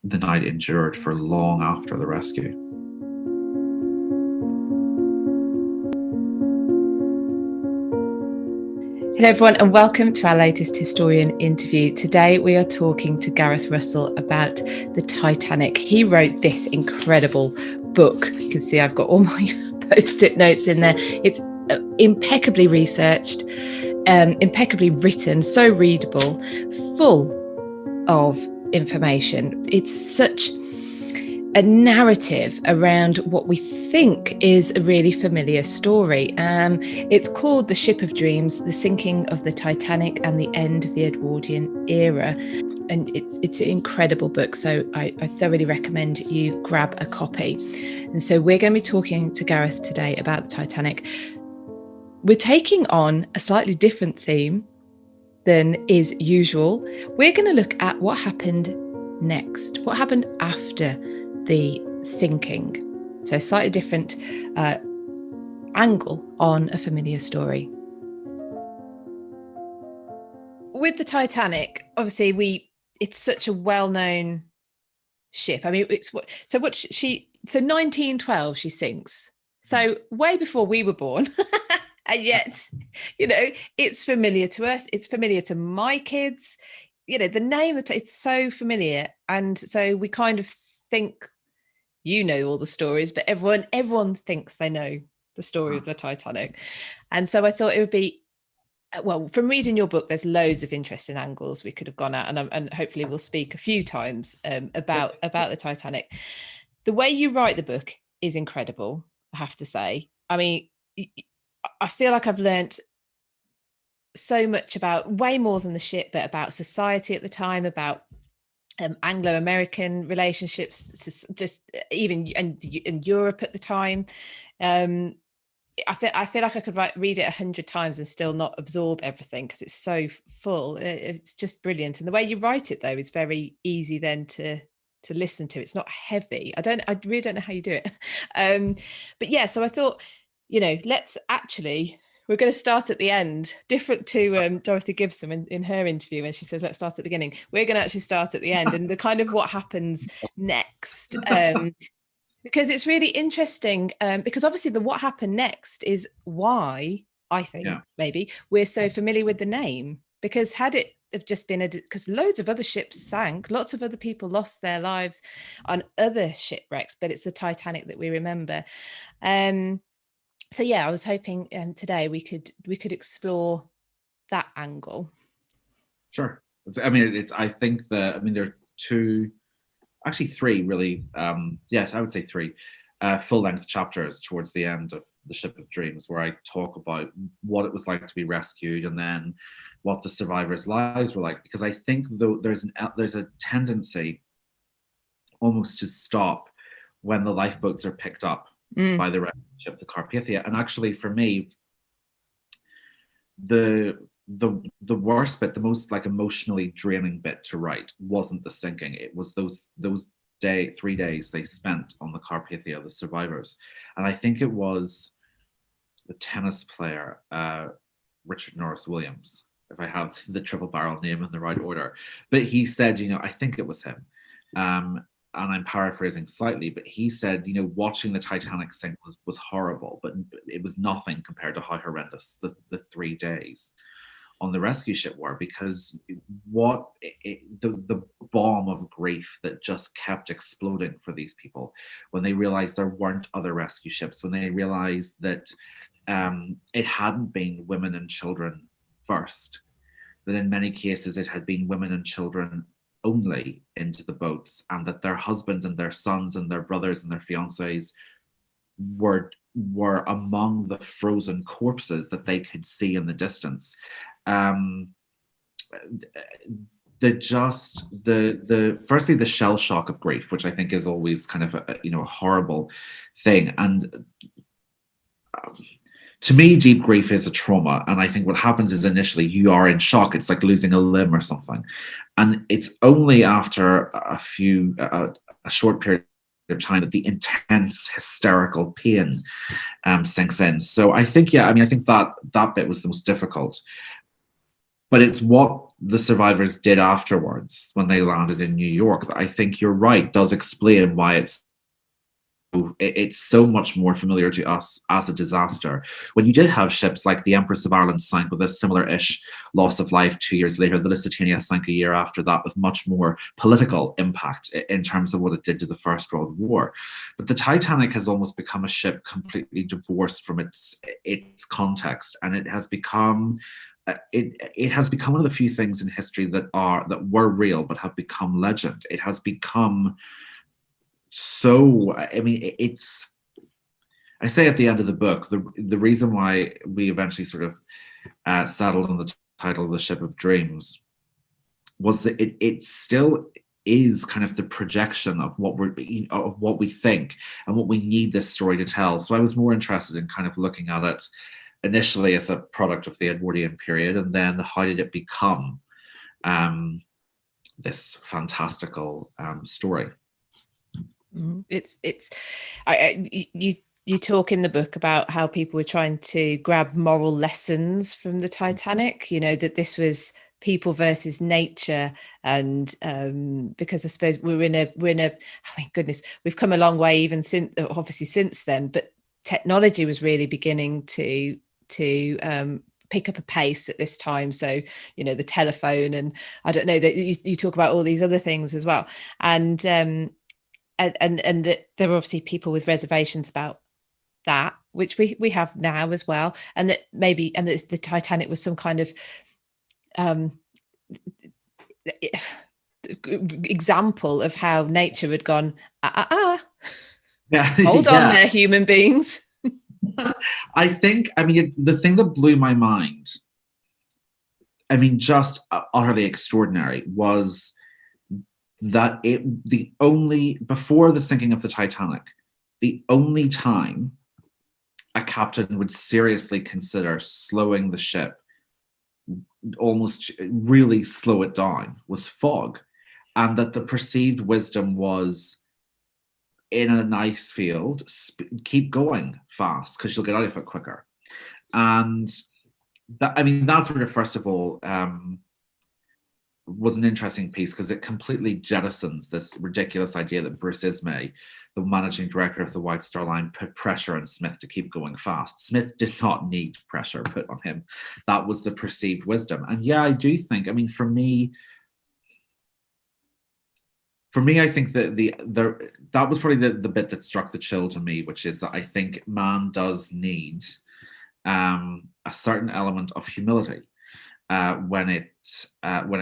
the night endured for long after the rescue. Hello everyone and welcome to our latest historian interview. Today we are talking to Gareth Russell about the Titanic. He wrote this incredible book. You can see I've got all my post-it notes in there. It's impeccably researched, impeccably written, so readable, full of information. It's such a narrative around what we think is a really familiar story. It's called The Ship of Dreams, the sinking of the Titanic and the end of the Edwardian era. And it's an incredible book, so I thoroughly recommend you grab a copy. And so we're going to be talking to Gareth today about the Titanic. We're taking on a slightly different theme than is usual. We're going to look at what happened next, what happened after the sinking. So a slightly different angle on a familiar story. With the Titanic, obviously it's such a well-known ship. I mean, so 1912 she sinks. So way before we were born. And yet, it's familiar to us. It's familiar to my kids. The name, it's so familiar. And so we kind of think all the stories, but everyone thinks they know the story of the Titanic. And so I thought it would be, well, from reading your book, there's loads of interesting angles we could have gone at, and hopefully we'll speak a few times about the Titanic. The way you write the book is incredible, I have to say. I mean, I feel like I've learnt so much about, way more than the ship, but about society at the time, about Anglo-American relationships, just even in Europe at the time. I feel like I could read it 100 times and still not absorb everything because it's so full. It's just brilliant, and the way you write it though is very easy then to listen to. It's not heavy. I really don't know how you do it. But yeah, so I thought, we're going to start at the end, different to Dorothy Gibson in her interview when she says, let's start at the beginning. We're going to actually start at the end and the kind of what happens next. Because it's really interesting, because obviously the what happened next is why I think maybe we're so familiar with the name, because had it have just been because loads of other ships sank, lots of other people lost their lives on other shipwrecks, but it's the Titanic that we remember. So yeah, I was hoping today we could explore that angle. Sure. I mean, there are three really. Yes, I would say three full-length chapters towards the end of The Ship of Dreams, where I talk about what it was like to be rescued, and then what the survivors' lives were like. Because I think though there's a tendency almost to stop when the lifeboats are picked up by the rescue ship, the Carpathia. And actually, for me, the worst bit, the most like emotionally draining bit to write wasn't the sinking. It was those 3 days they spent on the Carpathia, the survivors. And I think it was the tennis player, Richard Norris Williams, if I have the triple barrel name in the right order. But he said, I think it was him. And I'm paraphrasing slightly, but he said, watching the Titanic sink was horrible, but it was nothing compared to how horrendous the 3 days on the rescue ship were, because the bomb of grief that just kept exploding for these people when they realized there weren't other rescue ships, when they realized that it hadn't been women and children first, that in many cases it had been women and children only into the boats, and that their husbands and their sons and their brothers and their fiancés were among the frozen corpses that they could see in the distance. Firstly the shell shock of grief, which I think is always kind of a horrible thing, and to me, deep grief is a trauma. And I think what happens is initially you are in shock. It's like losing a limb or something. And it's only after a short period of time that the intense hysterical pain sinks in. So I think, I think that bit was the most difficult. but it's what the survivors did afterwards when they landed in New York that I think you're right does explain why it's so much more familiar to us as a disaster. When you did have ships like the Empress of Ireland sank with a similar-ish loss of life 2 years later, the Lusitania sank a year after that with much more political impact in terms of what it did to the First World War. But the Titanic has almost become a ship completely divorced from its context, and it has become it has become one of the few things in history that were real but have become legend. It has become so, I mean, it's, I say at the end of the book, the reason why we eventually sort of settled on the title of The Ship of Dreams was that it still is kind of the projection of what we think and what we need this story to tell. So I was more interested in kind of looking at it initially as a product of the Edwardian period, and then how did it become this fantastical story. You talk in the book about how people were trying to grab moral lessons from the Titanic, you know, that this was people versus nature, and because I suppose we're in a oh my goodness, we've come a long way even since, obviously since then, but technology was really beginning to pick up a pace at this time. So, you know, the telephone, and I don't know, that you talk about all these other things as well, and that there are obviously people with reservations about that, which we have now as well, and that maybe, and that the Titanic was some kind of example of how nature had gone, Yeah. hold on there, human beings. I think, I mean, the thing that blew my mind, I mean, just utterly extraordinary, was that before the sinking of the Titanic, the only time a captain would seriously consider slowing the ship, almost really slow it down, was fog. And that the perceived wisdom was, in an ice field, keep going fast because you'll get out of it quicker. And that, I mean, that sort of, first of all, was an interesting piece because it completely jettisons this ridiculous idea that Bruce Ismay, the managing director of the White Star Line, put pressure on Smith to keep going fast. Smith did not need pressure put on him. That was the perceived wisdom. And yeah, I do think, I mean, for me, I think that that was probably the bit that struck the chill to me, which is that I think man does need a certain element of humility when it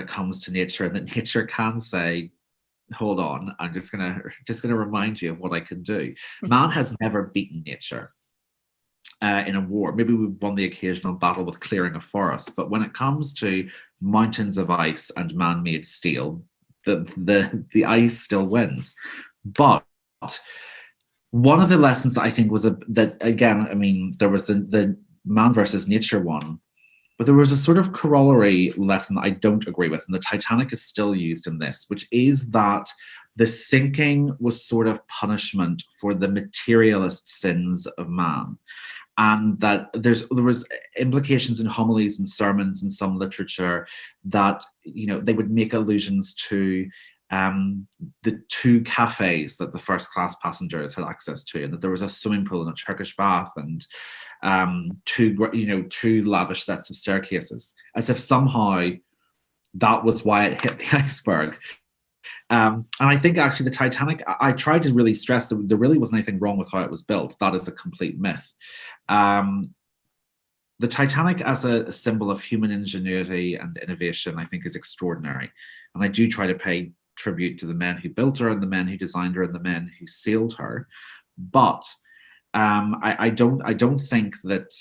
comes to nature, and that nature can say, hold on, I'm just gonna remind you of what I can do. Man has never beaten nature in a war. Maybe we've won the occasional battle with clearing a forest, but when it comes to mountains of ice and man-made steel, the ice still wins. But one of the lessons that I think was that, again, I mean, there was the man versus nature one, but there was a sort of corollary lesson that I don't agree with, and the Titanic is still used in this, which is that the sinking was sort of punishment for the materialist sins of man. And that there was implications in homilies and sermons in some literature that, you know, they would make allusions to the two cafes that the first class passengers had access to, and that there was a swimming pool and a Turkish bath and two lavish sets of staircases, as if somehow that was why it hit the iceberg. And I think actually the Titanic, I tried to really stress that there really wasn't anything wrong with how it was built. That is a complete myth. The Titanic as a symbol of human ingenuity and innovation, I think, is extraordinary. And I do try to pay tribute to the men who built her and the men who designed her and the men who sailed her. But I don't think that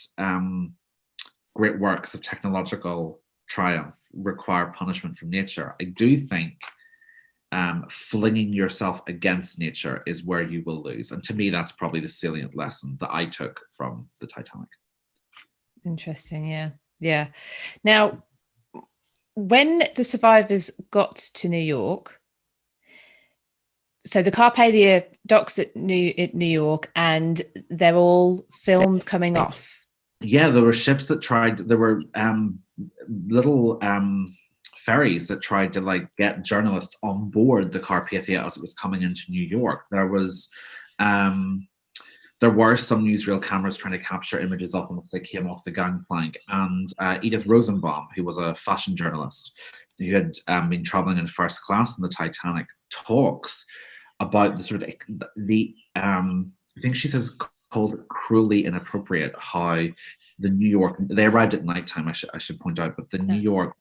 great works of technological triumph require punishment from nature. I do think flinging yourself against nature is where you will lose. And to me, that's probably the salient lesson that I took from the Titanic. Interesting. Yeah. Now, when the survivors got to New York, so the Carpathia docks at New York, and they're all filmed coming off. Yeah, there were ships that tried. There were little ferries that tried to like get journalists on board the Carpathia as it was coming into New York. There were some newsreel cameras trying to capture images of them as they came off the gangplank. And Edith Rosenbaum, who was a fashion journalist who had been traveling in first class in the Titanic, talks about the sort of I think she calls it cruelly inappropriate how the New York, they arrived at nighttime, I should point out, but the New York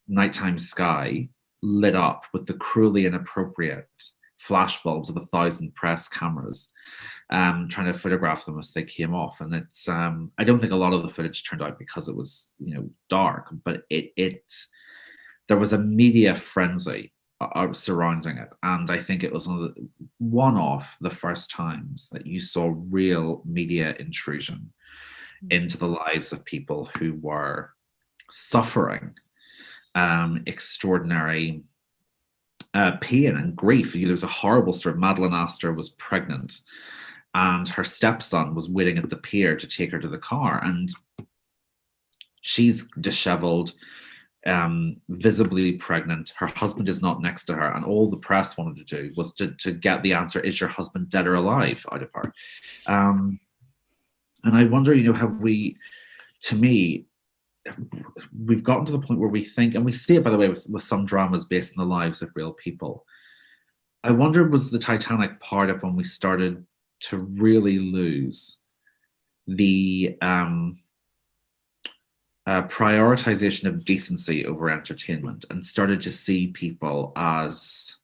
nighttime sky lit up with the cruelly inappropriate flashbulbs of 1,000 press cameras trying to photograph them as they came off. And it's I don't think a lot of the footage turned out because it was, you know, dark, but there was a media frenzy surrounding it, and I think it was one of the first times that you saw real media intrusion into the lives of people who were suffering extraordinary pain and grief. There was a horrible story. Madeleine Astor was pregnant and her stepson was waiting at the pier to take her to the car, and she's disheveled, visibly pregnant. Her husband is not next to her, and all the press wanted to do was to get the answer, is your husband dead or alive, out of her. And I wonder, you know, have we, to me, we've gotten to the point where we think, and we see it, by the way, with some dramas based on the lives of real people. I wonder, was the Titanic part of when we started to really lose the prioritization of decency over entertainment and started to see people as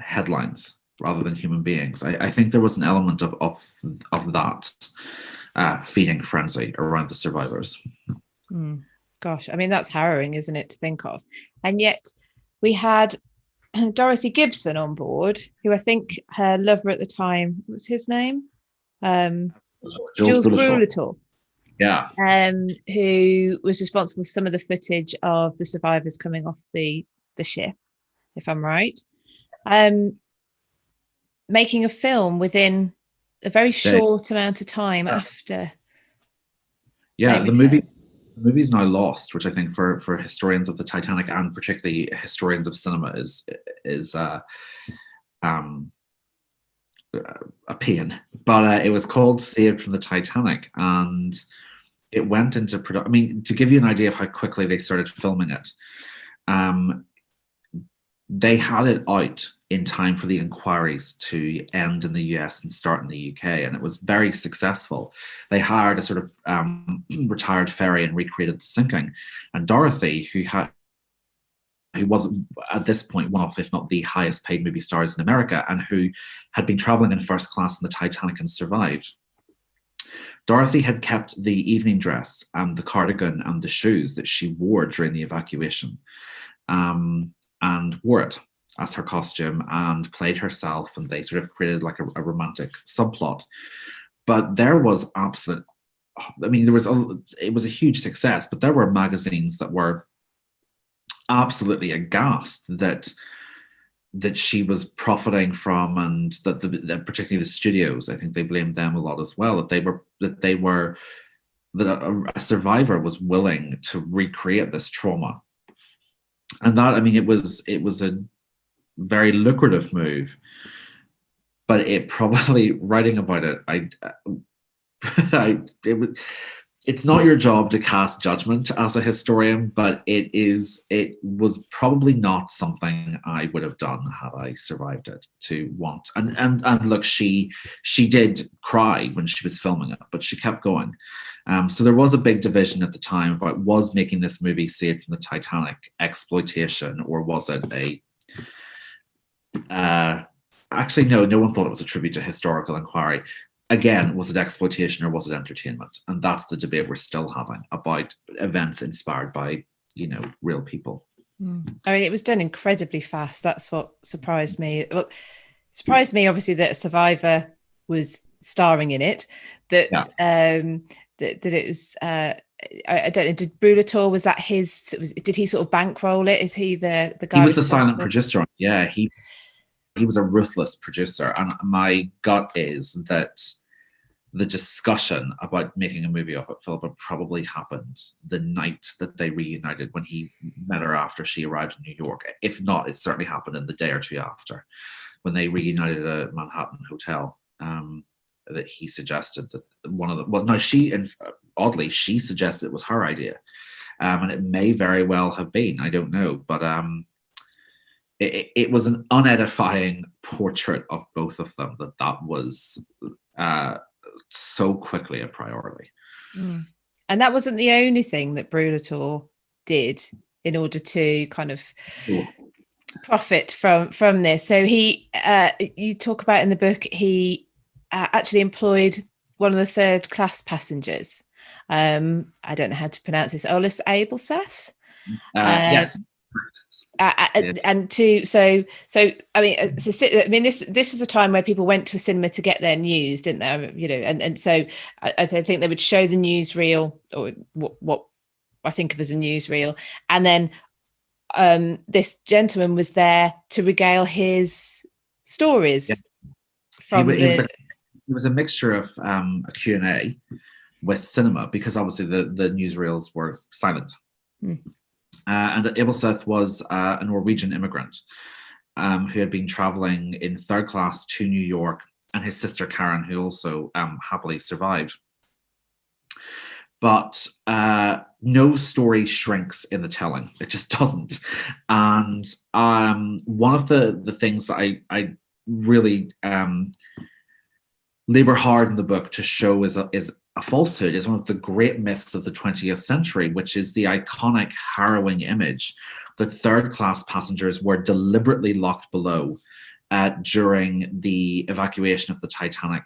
headlines rather than human beings? I think there was an element of that feeding frenzy around the survivors. Gosh, I mean, that's harrowing, isn't it, to think of? And yet we had Dorothy Gibson on board, who I think her lover at the time, what was his name? Jules Brewell. Yeah. Who was responsible for some of the footage of the survivors coming off the ship, if I'm right. Making a film within a very short amount of time after. Yeah, the movie's now lost, which I think for historians of the Titanic and particularly historians of cinema is a pain. But it was called Saved from the Titanic, and it went into production. I mean, to give you an idea of how quickly they started filming it, they had it out in time for the inquiries to end in the US and start in the UK, and it was very successful. They hired a sort of retired ferry and recreated the sinking. And Dorothy, who was at this point one of, if not the highest paid movie stars in America, and who had been traveling in first class in the Titanic and survived, Dorothy had kept the evening dress and the cardigan and the shoes that she wore during the evacuation, and wore it as her costume and played herself, and they sort of created like a romantic subplot. But there was absolute, I mean, it was a huge success, but there were magazines that were absolutely aghast that she was profiting from, and that particularly the studios, I think they blamed them a lot as well, that a survivor was willing to recreate this trauma. And that, I mean, it was a very lucrative move, but it probably, writing about it, it's not your job to cast judgment as a historian, but it was probably not something I would have done had I survived it, to want. And look, she did cry when she was filming it, but she kept going. So there was a big division at the time about, was making this movie Saved from the Titanic exploitation, or was it actually, no one thought it was a tribute to historical inquiry. Again, was it exploitation or was it entertainment? And that's the debate we're still having about events inspired by, you know, real people. I mean, it was done incredibly fast. That's what surprised me. Well, surprised me, obviously, that a survivor was starring in it. That it was. I don't know. Did Brewell, was that his? Did he sort of bankroll it? Is he the guy? He was the silent producer. Yeah, he was a ruthless producer, and my gut is that the discussion about making a movie of it, Philippa, probably happened the night that they reunited, when he met her after she arrived in New York. If not, it certainly happened in the day or two after, when they reunited at a Manhattan hotel. That he suggested that one of the, well, no, she, and oddly, she suggested it was her idea. And it may very well have been, I don't know, but it was an unedifying portrait of both of them, that was so quickly a priority. And that wasn't the only thing that Brewell did in order to kind of profit from this. So he, you talk about in the book, he actually employed one of the third class passengers. I don't know how to pronounce this. Olis Abelseth. Yes. And so I mean, this was a time where people went to a cinema to get their news, didn't they? You know, and so I think they would show the newsreel, or what I think of as a newsreel, and then this gentleman was there to regale his stories. Yeah. From it was a mixture of a Q&A with cinema, because obviously the newsreels were silent. And Abelseth was a Norwegian immigrant who had been traveling in third class to New York, and his sister Karen, who also happily survived. But no story shrinks in the telling. It just doesn't. And one of the things that I really labor hard in the book to show is a falsehood, is one of the great myths of the 20th century, which is the iconic, harrowing image that third-class passengers were deliberately locked below during the evacuation of the Titanic,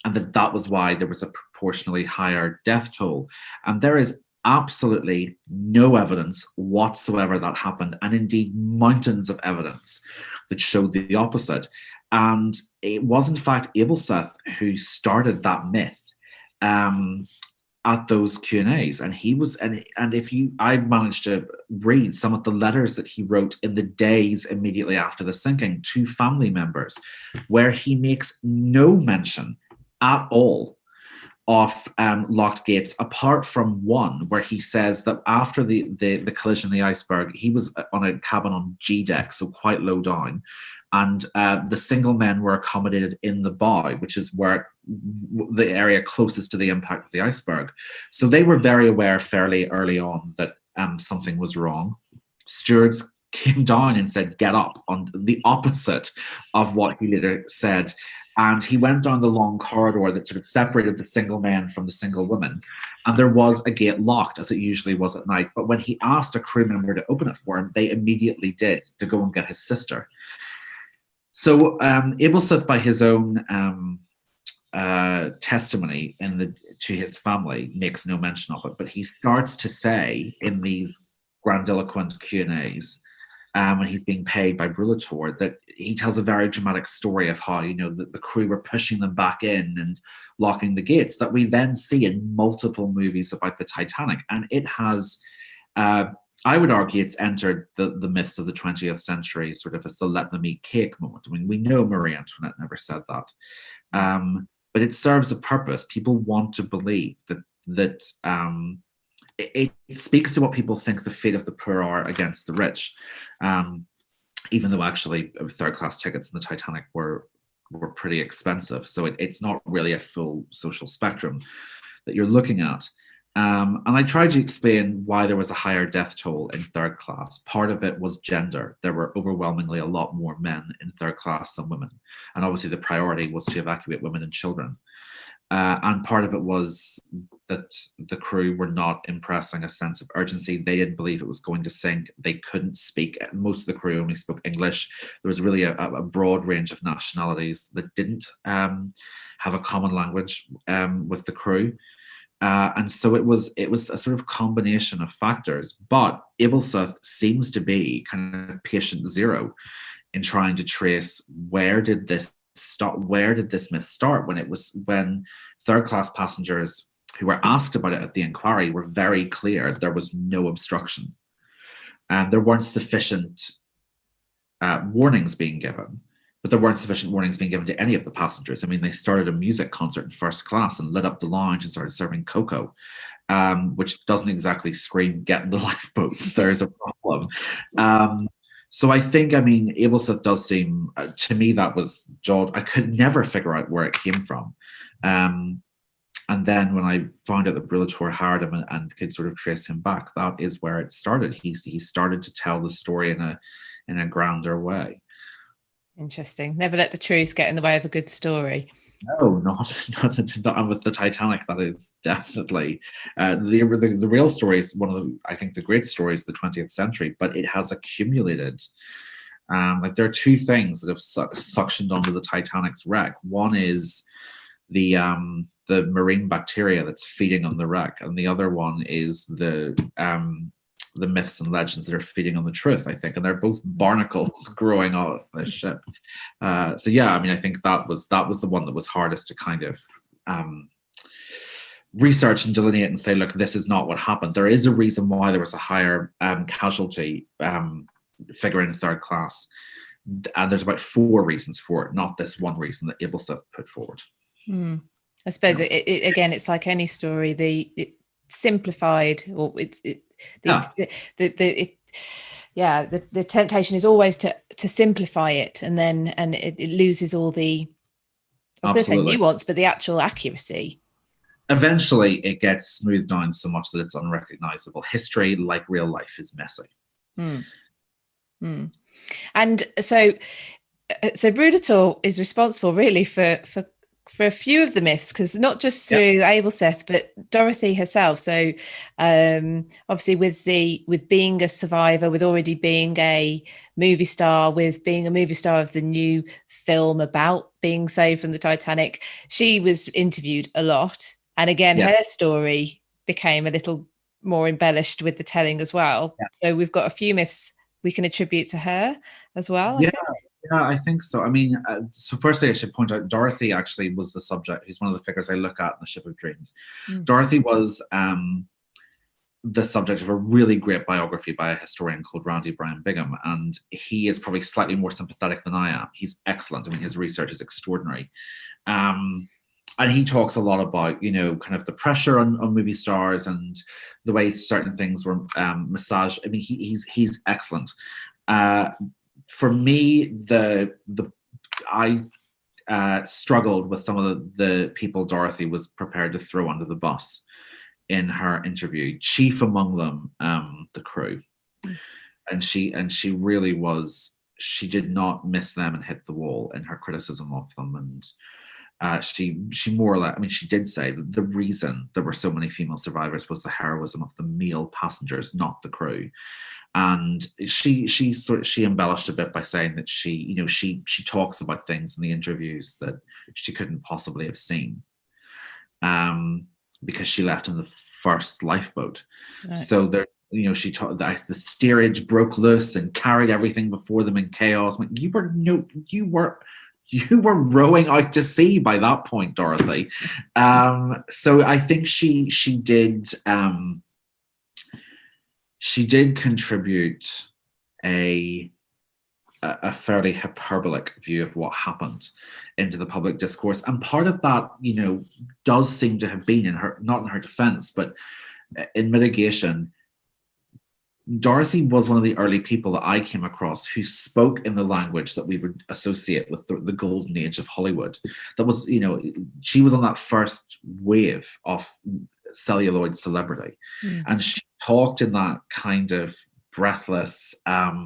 and that was why there was a proportionally higher death toll. And there is absolutely no evidence whatsoever that happened, and indeed mountains of evidence that showed the opposite. And it was in fact Abelseth who started that myth at those Q&As, and he was, and if I managed to read some of the letters that he wrote in the days immediately after the sinking to family members, where he makes no mention at all of locked gates, apart from one where he says that after the collision of the iceberg, he was on a cabin on G deck, so quite low down, and the single men were accommodated in the bow, which is where the area closest to the impact of the iceberg. So they were very aware fairly early on that something was wrong. Stewards came down and said, "Get up," on the opposite of what he later said. And he went down the long corridor that sort of separated the single men from the single women. And there was a gate locked, as it usually was at night. But when he asked a crew member to open it for him, they immediately did, to go and get his sister. So Abelseth, by his own testimony to his family, makes no mention of it. But he starts to say in these grandiloquent Q&As, when he's being paid by Brewell, that he tells a very dramatic story of how, the crew were pushing them back in and locking the gates, that we then see in multiple movies about the Titanic. And it has, I would argue, it's entered the myths of the 20th century, sort of as the let them eat cake moment. I mean, we know Marie Antoinette never said that. But it serves a purpose. People want to believe that it speaks to what people think the fate of the poor are against the rich, even though actually third-class tickets in the Titanic were pretty expensive. So it's not really a full social spectrum that you're looking at. And I tried to explain why there was a higher death toll in third class. Part of it was gender. There were overwhelmingly a lot more men in third class than women. And obviously the priority was to evacuate women and children. And part of it was that the crew were not impressing a sense of urgency. They didn't believe it was going to sink. They couldn't speak. Most of the crew only spoke English. There was really a broad range of nationalities that didn't have a common language with the crew. And so it was a sort of combination of factors. But Abelseth seems to be kind of patient zero in trying to trace where did this myth start, when third class passengers who were asked about it at the inquiry were very clear there was no obstruction, and there weren't sufficient warnings being given. but there weren't sufficient warnings being given to any of the passengers. I mean, they started a music concert in first class and lit up the lounge and started serving cocoa, which doesn't exactly scream get in the lifeboats. There's a problem. So I think, I mean, Ableseth does seem, to me, that was Jod. I could never figure out where it came from. And then when I found out that Brulator hired him and could sort of trace him back, that is where it started. He started to tell the story in a grander way. Interesting. Never let the truth get in the way of a good story. No, not and with the Titanic, that is definitely the real story is one of the, I think, the great stories of the 20th century, but it has accumulated. Like there are two things that have suctioned onto the Titanic's wreck. One is the marine bacteria that's feeding on the wreck, and the other one is the myths and legends that are feeding on the truth, I think, and they're both barnacles growing off the ship. So yeah, I mean, I think that was the one that was hardest to kind of research and delineate and say, look, this is not what happened. There is a reason why there was a higher casualty figure in third class, and there's about 4 reasons for it, not this one reason that Ableseth put forward. I suppose again, it's like any story, the simplified, or the temptation is always to simplify it, and then it loses all the, I was going to say nuance, but the actual accuracy. Eventually it gets smoothed down so much that it's unrecognizable. History, like real life, is messy. And so Brulator is responsible really for a few of the myths, because not just through Ableseth, but Dorothy herself. So obviously with being a survivor, with already being a movie star, with being a movie star of the new film about being saved from the Titanic, she was interviewed a lot. And again, her story became a little more embellished with the telling as well. So we've got a few myths we can attribute to her as well. Yeah, I think so. I mean, so firstly, I should point out Dorothy actually was the subject. Who's one of the figures I look at in the Ship of Dreams. Dorothy was the subject of a really great biography by a historian called Randy Bryan Bingham, and he is probably slightly more sympathetic than I am. He's excellent. I mean, his research is extraordinary. And he talks a lot about, you know, kind of the pressure on movie stars and the way certain things were massaged. I mean, he's excellent. For me, I struggled with some of the people Dorothy was prepared to throw under the bus in her interview. Chief among them, the crew, and she really was. She did not miss them and hit the wall in her criticism of them, and she more or less, I mean, she did say that the reason there were so many female survivors was the heroism of the male passengers, not the crew. And she embellished a bit by saying that she talks about things in the interviews that she couldn't possibly have seen, because she left in the first lifeboat. Right. So there, she taught that the steerage broke loose and carried everything before them in chaos. Like, you were rowing out to sea by that point, Dorothy. So I think she did contribute a fairly hyperbolic view of what happened into the public discourse, and part of that, does seem to have been not in her defense, but in mitigation. Dorothy was one of the early people that I came across who spoke in the language that we would associate with the golden age of Hollywood. That was, she was on that first wave of celluloid celebrity. And she talked in that kind of breathless, like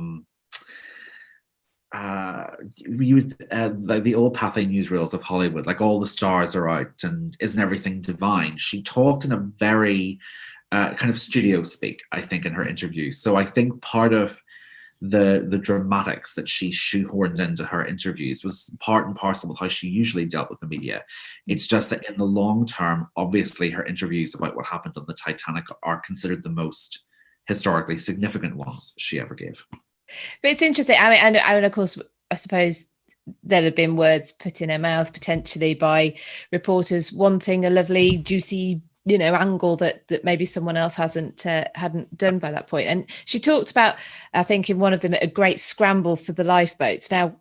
the old Pathé newsreels of Hollywood, like all the stars are out and isn't everything divine. She talked in a very kind of studio speak, I think, in her interviews. So I think part of the dramatics that she shoehorned into her interviews was part and parcel with how she usually dealt with the media. It's just that in the long term, obviously her interviews about what happened on the Titanic are considered the most historically significant ones she ever gave. But it's interesting. I mean, and of course, I suppose there'd have been words put in her mouth potentially by reporters wanting a lovely, juicy, angle that maybe someone else hadn't done by that point. And she talked about, I think in one of them, a great scramble for the lifeboats. Now,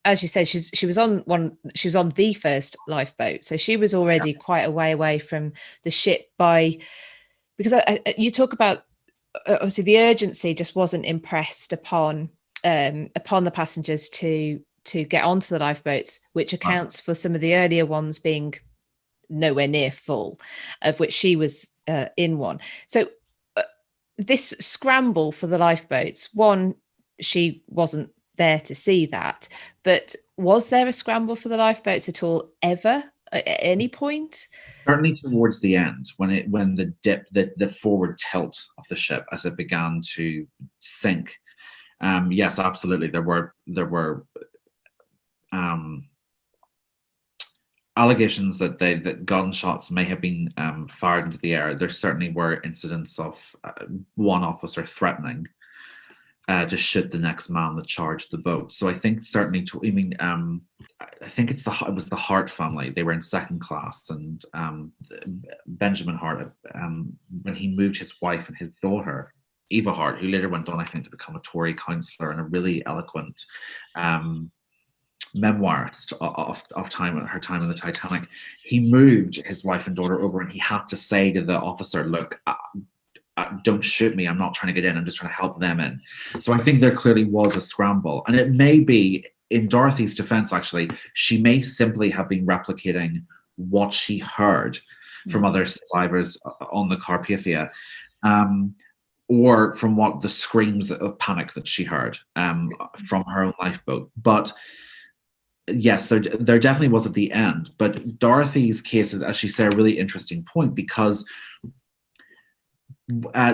as you said, she was on the first lifeboat, so she was already quite a way away from the ship because you talk about obviously the urgency just wasn't impressed upon the passengers to get onto the lifeboats, which accounts for some of the earlier ones being nowhere near full, of which she was in one. So this scramble for the lifeboats, one, she wasn't there to see that, but was there a scramble for the lifeboats at all ever at any point? Certainly towards the end, when the forward tilt of the ship as it began to sink. Yes, absolutely. There were allegations that gunshots may have been fired into the air. There certainly were incidents of one officer threatening to shoot the next man that charged the boat. So I think certainly, I think it was the Hart family. They were in second class, and Benjamin Hart, when he moved his wife and his daughter, Eva Hart, who later went on, I think, to become a Tory councillor and a really eloquent memoirist of her time in the Titanic. He moved his wife and daughter over, and he had to say to the officer, "Look, don't shoot me. I'm not trying to get in. I'm just trying to help them in." So I think there clearly was a scramble, and it may be, in Dorothy's defense, actually, she may simply have been replicating what she heard from other survivors on the Carpathia, or from what the screams of panic that she heard from her own lifeboat. But yes, there definitely was at the end. But Dorothy's case is, as she said, a really interesting point, because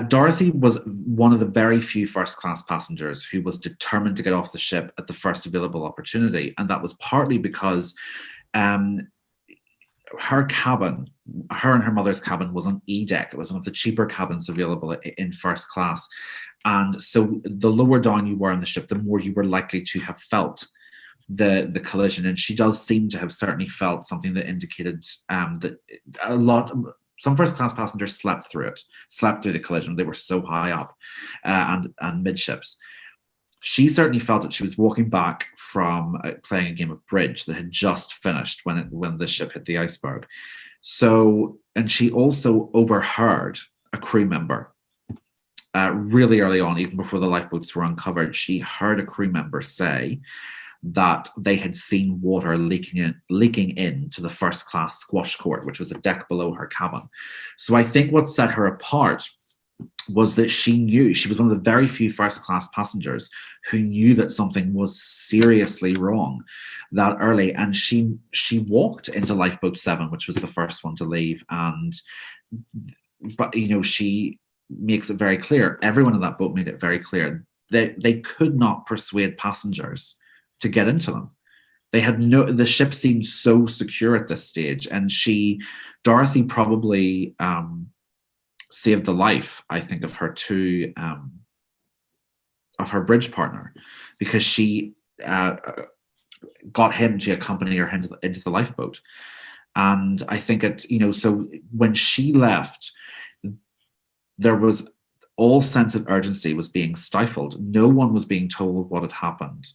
Dorothy was one of the very few first-class passengers who was determined to get off the ship at the first available opportunity. And that was partly because her cabin, her and her mother's cabin, was on E deck. It was one of the cheaper cabins available in first class. And so the lower down you were on the ship, the more you were likely to have felt the collision. And she does seem to have certainly felt something that indicated that some first class passengers slept through the collision. They were so high up and midships. She certainly felt that she was walking back from playing a game of bridge that had just finished when the ship hit the iceberg. So, and she also overheard a crew member really early on, even before the lifeboats were uncovered. She heard a crew member say that they had seen water leaking into the first class squash court, which was a deck below her cabin. So I think what set her apart was that she knew, she was one of the very few first class passengers who knew that something was seriously wrong that early. And she walked into lifeboat 7, which was the first one to leave. But she makes it very clear, everyone in that boat made it very clear that they could not persuade passengers to get into them. The ship seemed so secure at this stage, and Dorothy probably saved the life, I think, of her bridge partner, because she got him to accompany her into the lifeboat. And I think so when she left, there was all sense of urgency was being stifled. No one was being told what had happened.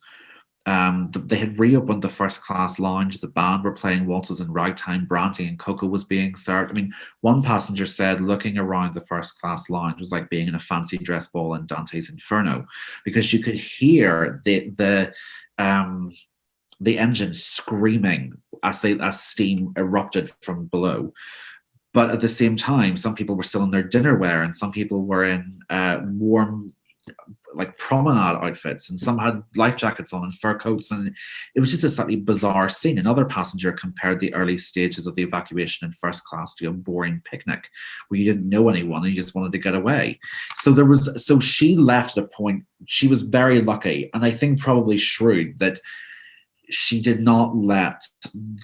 They had reopened the first class lounge. The band were playing waltzes and ragtime. Brandy and cocoa was being served. I mean, one passenger said looking around the first class lounge was like being in a fancy dress ball in Dante's Inferno, because you could hear the engine screaming as steam erupted from below. But at the same time, some people were still in their dinner wear, and some people were in warm, like, promenade outfits, and some had life jackets on and fur coats, and it was just a slightly bizarre scene. Another passenger compared the early stages of the evacuation in first class to a boring picnic where you didn't know anyone and you just wanted to get away. So she left at a point. She was very lucky, and I think probably shrewd, that she did not let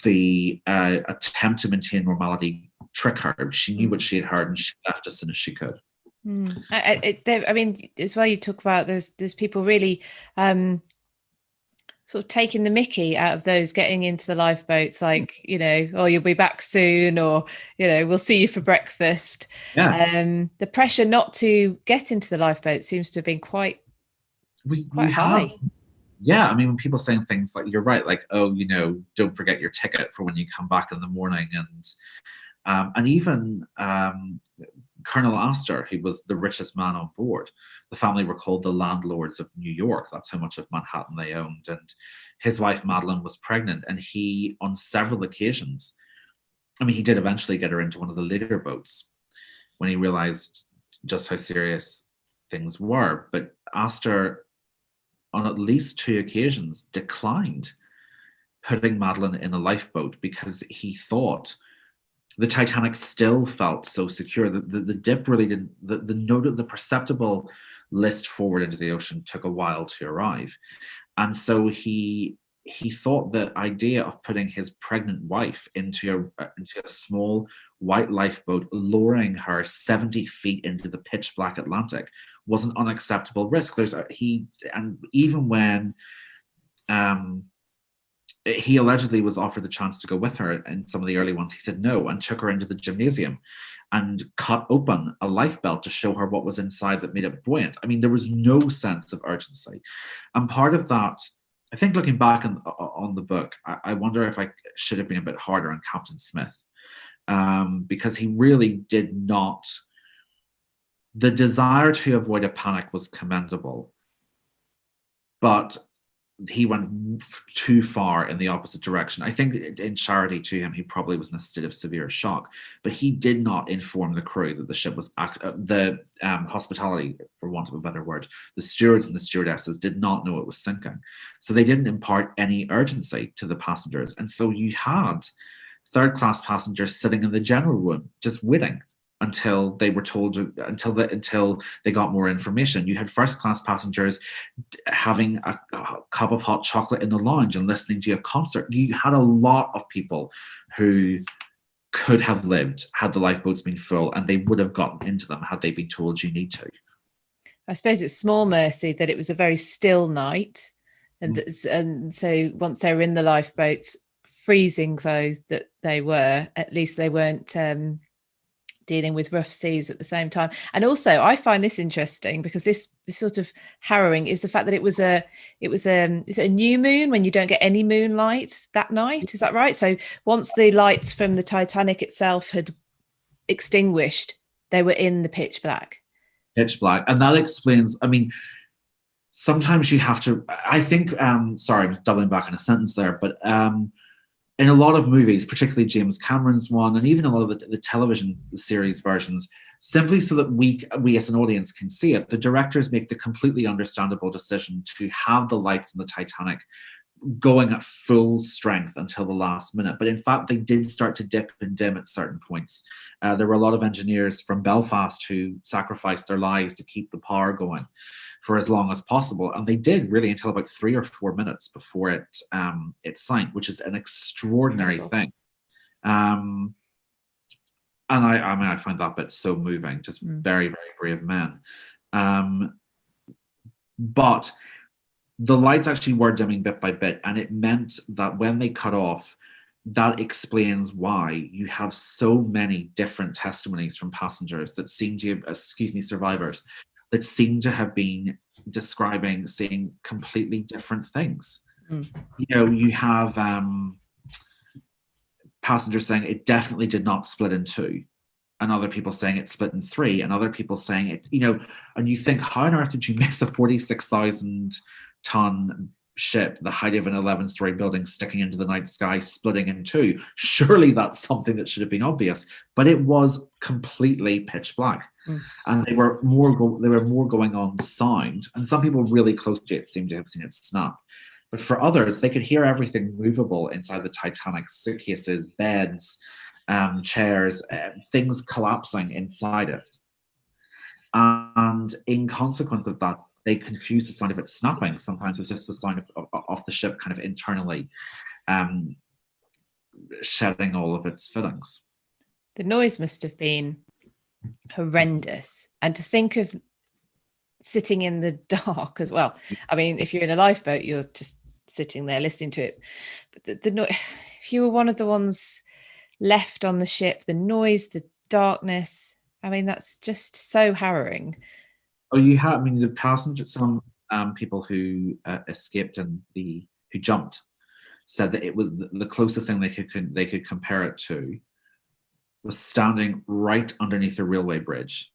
the attempt to maintain normality trick her. She knew what she had heard, and she left as soon as she could. I mean, as well, you talk about there's people really sort of taking the mickey out of those getting into the lifeboats, like, oh, you'll be back soon, or we'll see you for breakfast. Yeah. The pressure not to get into the lifeboat seems to have been quite high. yeah, I mean, when people saying things like, you're right, like, oh, don't forget your ticket for when you come back in the morning, and even Colonel Astor, who was the richest man on board. The family were called the landlords of New York. That's how much of Manhattan they owned. And his wife, Madeline, was pregnant. And he, on several occasions, I mean, he did eventually get her into one of the later boats when he realized just how serious things were. But Astor, on at least 2 occasions, declined putting Madeline in a lifeboat because he thought the Titanic still felt so secure. The dip really didn't, the perceptible list forward into the ocean took a while to arrive. And so he thought the idea of putting his pregnant wife into a small white lifeboat, lowering her 70 feet into the pitch black Atlantic, was an unacceptable risk. And even when he allegedly was offered the chance to go with her in some of the early ones, he said no and took her into the gymnasium and cut open a life belt to show her what was inside that made it buoyant. I mean, there was no sense of urgency. And part of that, I think looking back on the book, I wonder if I should have been a bit harder on Captain Smith, because he really did not. The desire to avoid a panic was commendable, but he went too far in the opposite direction. I think in charity to him, he probably was in a state of severe shock, but he did not inform the crew that the ship was the hospitality, for want of a better word, the stewards and the stewardesses did not know it was sinking. So they didn't impart any urgency to the passengers. And so you had third-class passengers sitting in the general room, just waiting until they were told, until they got more information. You had first-class passengers having a cup of hot chocolate in the lounge and listening to a concert. You had a lot of people who could have lived had the lifeboats been full, and they would have gotten into them had they been told you need to. I suppose it's small mercy that it was a very still night, and so once they were in the lifeboats, freezing though that they were, at least they weren't dealing with rough seas at the same time. And also I find this interesting because this sort of harrowing is the fact that is it a new moon when you don't get any moonlight that night, is that right? So once the lights from the Titanic itself had extinguished, they were in the pitch black. And that explains, I mean, sometimes you have to, I think, sorry, I'm doubling back in a sentence there, but in a lot of movies, particularly James Cameron's one, and even a lot of the television series versions, simply so that we as an audience can see it, the directors make the completely understandable decision to have the lights in the Titanic going at full strength until the last minute. But in fact, they did start to dip and dim at certain points. There were a lot of engineers from Belfast who sacrificed their lives to keep the power going for as long as possible, and they did really until about 3 or 4 minutes before it sank, which is an extraordinary thing. And I find that bit so moving. Just very, very brave men. But the lights actually were dimming bit by bit, and it meant that when they cut off, that explains why you have so many different testimonies from passengers that seem to, survivors, that seem to have been describing seeing completely different things. You have passengers saying it definitely did not split in two, and other people saying it split in three, and other people saying it, and you think, how on earth did you miss a 46,000 ton ship, the height of an 11-story building, sticking into the night sky, splitting in two? Surely that's something that should have been obvious, but it was completely pitch black. And they were more going on sound, and some people really close to it seem to have seen it snap. But for others, they could hear everything movable inside the Titanic: suitcases, beds, chairs, things collapsing inside it. And in consequence of that, they confused the sound of it snapping sometimes with just the sound of the ship kind of internally shedding all of its fittings. The noise must have been horrendous. And to think of sitting in the dark as well. I mean, if you're in a lifeboat, you're just sitting there listening to it. But if you were one of the ones left on the ship, the noise, the darkness, I mean, that's just so harrowing. Oh, the passengers, people who escaped and who jumped said that it was the closest thing they could compare it to was standing right underneath a railway bridge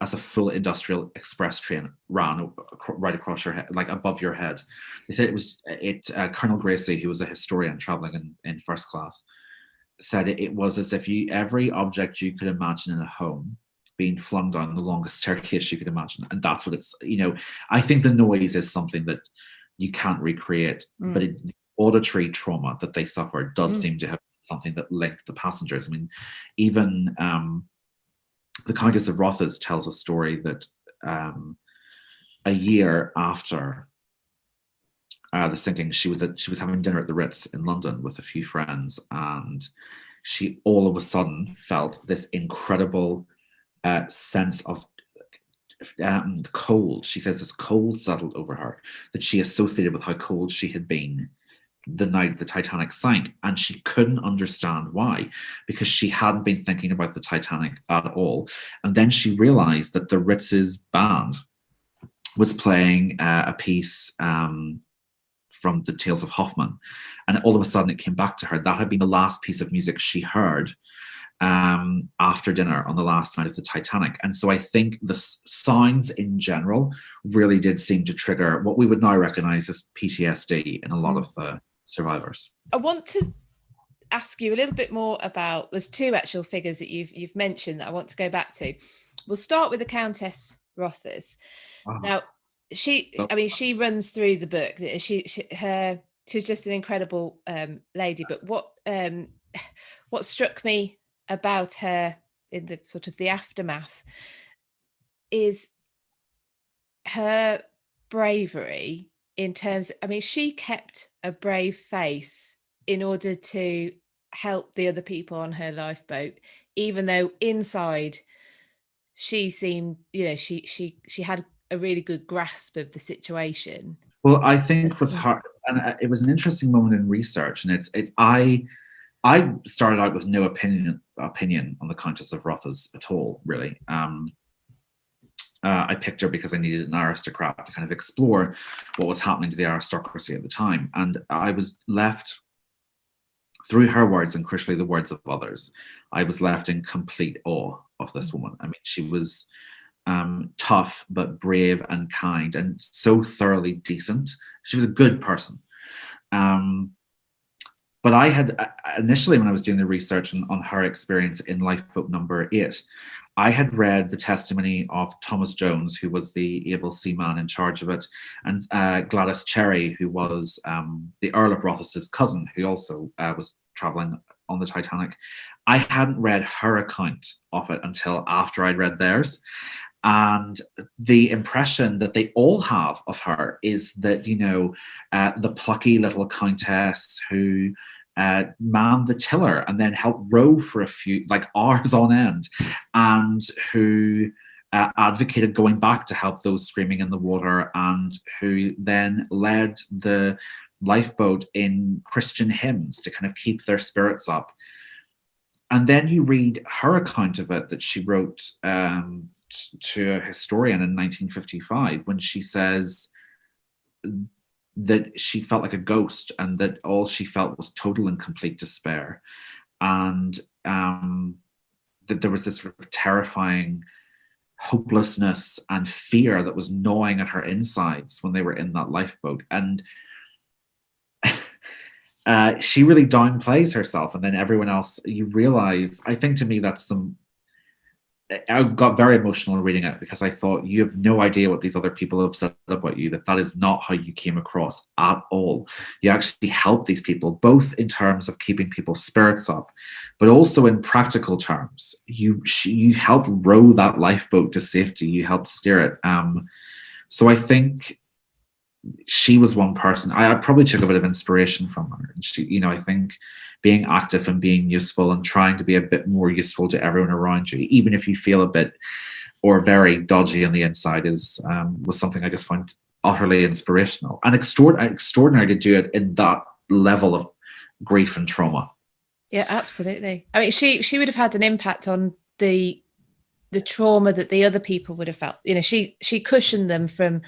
as a full industrial express train ran right across your head, like above your head. They said Colonel Gracie, who was a historian traveling in first class, said it was as if every object you could imagine in a home being flung down the longest staircase you could imagine. And that's what it's, I think the noise is something that you can't recreate, but the auditory trauma that they suffered does seem to have something that linked the passengers. I mean, even the Countess of Rothes tells a story that a year after the sinking, she was having dinner at the Ritz in London with a few friends, and she all of a sudden felt this incredible sense of cold. She says this cold settled over her that she associated with how cold she had been the night the Titanic sank, and she couldn't understand why, because she hadn't been thinking about the Titanic at all. And then she realized that the Ritz's band was playing a piece from the Tales of Hoffmann, and all of a sudden it came back to her. That had been the last piece of music she heard after dinner on the last night of the Titanic. And so I think the sounds in general really did seem to trigger what we would now recognize as PTSD in a lot of the survivors. I want to ask you a little bit more about, there's two actual figures that you've mentioned that I want to go back to. We'll start with the Countess Rothes. Now, she runs through the book. She's just an incredible lady. But what struck me about her in the sort of the aftermath is her bravery in terms, she kept a brave face in order to help the other people on her lifeboat, even though inside she seemed, she had a really good grasp of the situation. Well, I think with her, and it was an interesting moment in research, and I started out with no opinion on the Countess of Rothes at all, really. I picked her because I needed an aristocrat to kind of explore what was happening to the aristocracy at the time. And I was left, through her words and crucially the words of others, I was left in complete awe of this woman. I mean, she was tough, but brave and kind and so thoroughly decent. She was a good person. But I had initially, when I was doing the research on her experience in Lifeboat Number 8, I had read the testimony of Thomas Jones, who was the able seaman in charge of it, and Gladys Cherry, who was the Earl of Rothes's cousin, who also was traveling on the Titanic. I hadn't read her account of it until after I'd read theirs. And the impression that they all have of her is that, the plucky little countess who manned the tiller and then helped row for a few, like hours on end, and who advocated going back to help those screaming in the water, and who then led the lifeboat in Christian hymns to kind of keep their spirits up. And then you read her account of it that she wrote to a historian in 1955, when she says that she felt like a ghost and that all she felt was total and complete despair, and that there was this sort of terrifying hopelessness and fear that was gnawing at her insides when they were in that lifeboat. And she really downplays herself, and then everyone else, you realize, I think to me that's I got very emotional reading it, because I thought, you have no idea what these other people have said about you, that is not how you came across at all. You actually help these people, both in terms of keeping people's spirits up, but also in practical terms. You help row that lifeboat to safety. You help steer it. So I think she was one person. I probably took a bit of inspiration from her. And she, I think being active and being useful and trying to be a bit more useful to everyone around you, even if you feel a bit or very dodgy on the inside, was something I just found utterly inspirational and extraordinary to do it in that level of grief and trauma. Yeah, absolutely. I mean, she would have had an impact on the trauma that the other people would have felt. She cushioned them from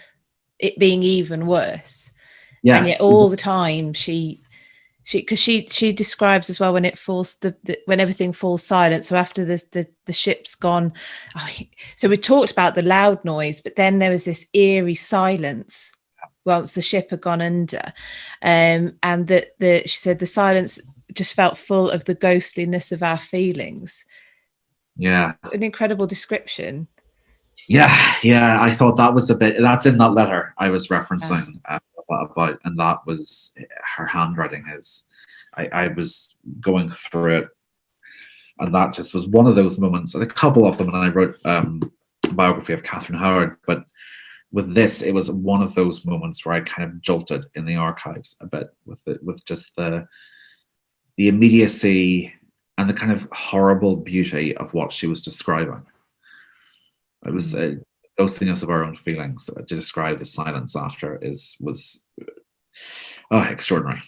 it being even worse. Yes. And yet all the time because she describes as well when it falls when everything falls silent. So after the ship's gone, so we talked about the loud noise, but then there was this eerie silence once the ship had gone under, and that she said the silence just felt full of the ghostliness of our feelings. Yeah, an incredible description. Yeah, I thought that was the bit that's in that letter I was referencing about, and that was her handwriting. I was going through it, and that just was one of those moments, and a couple of them. And I wrote a biography of Catherine Howard, but with this, it was one of those moments where I kind of jolted in the archives a bit with just the immediacy and the kind of horrible beauty of what she was describing. It was a ghostliness of our own feelings. To describe the silence after was extraordinary.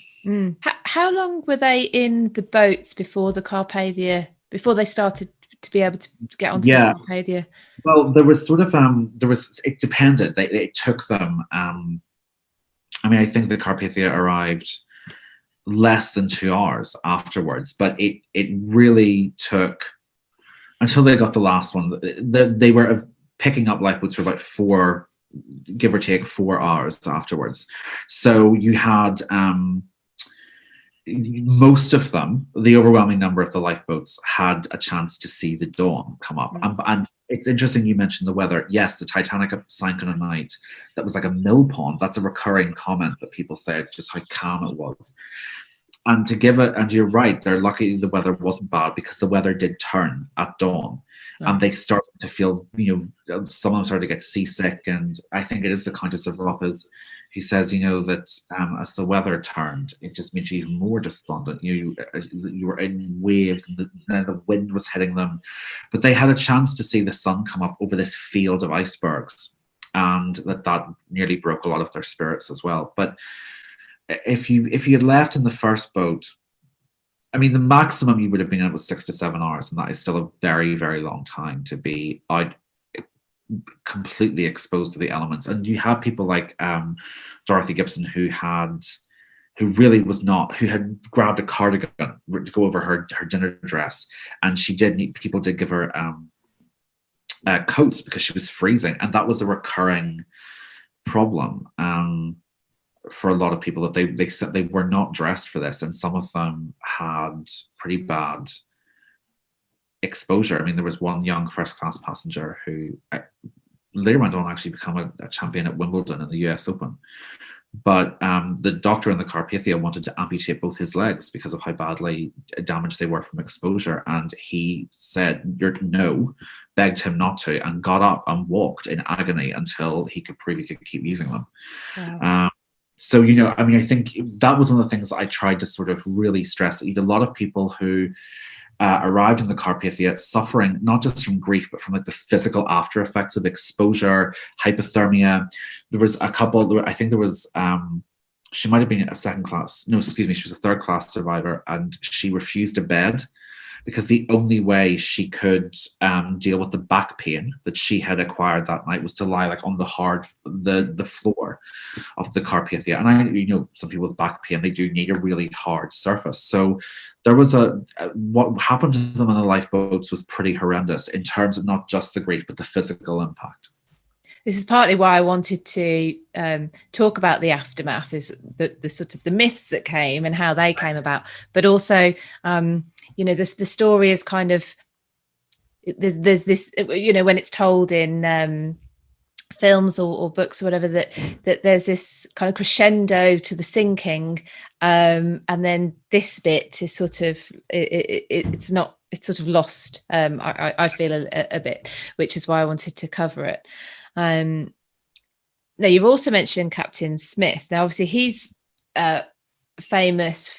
How long were they in the boats before the Carpathia, before they started to be able to get onto the Carpathia? Well, there was sort of it depended. It took them. I think the Carpathia arrived less than 2 hours afterwards, but it really took until they got the last one. They were picking up lifeboats for about 4, give or take 4 hours afterwards. So you had most of them, the overwhelming number of the lifeboats, had a chance to see the dawn come up. And it's interesting you mentioned the weather. Yes, the Titanic sank on a night that was like a mill pond. That's a recurring comment that people say, just how calm it was. And to give it, and you're right, they're lucky the weather wasn't bad, because the weather did turn at dawn. And they started to feel, some of them started to get seasick. And I think it is the Countess of Rothes who says, that as the weather turned, it just made you even more despondent. You were in waves, and the wind was hitting them. But they had a chance to see the sun come up over this field of icebergs. And that nearly broke a lot of their spirits as well. But if you had left in the first boat, the maximum you would have been in was 6 to 7 hours, and that is still a very, very long time to be out completely exposed to the elements. And you had people like Dorothy Gibson who had grabbed a cardigan to go over her dinner dress, and people did give her coats because she was freezing, and that was a recurring problem for a lot of people, that they said they were not dressed for this, and some of them had pretty bad exposure. There was one young first-class passenger who later went on to actually become a champion at Wimbledon in the US Open. But the doctor in the Carpathia wanted to amputate both his legs because of how badly damaged they were from exposure. And he said, begged him not to, and got up and walked in agony until he could prove he could keep using them. Wow. So, I think that was one of the things that I tried to sort of really stress, that you had a lot of people who arrived in the Carpathia suffering not just from grief, but from the physical after effects of exposure, hypothermia. There was a couple, I think there was, she might have been she was a third-class survivor, and she refused a bed because the only way she could deal with the back pain that she had acquired that night was to lie on the floor of the Carpathia. And some people with back pain, they do need a really hard surface. So there was what happened to them on the lifeboats was pretty horrendous in terms of not just the grief, but the physical impact. This is partly why I wanted to talk about the aftermath, is the sort of the myths that came and how they came about, but also, the story is kind of, there's this, when it's told in films or books or whatever, that there's this kind of crescendo to the sinking, and then this bit is sort of, it's sort of lost. I feel a bit, which is why I wanted to cover it. Now, you've also mentioned Captain Smith. Now, obviously, he's famous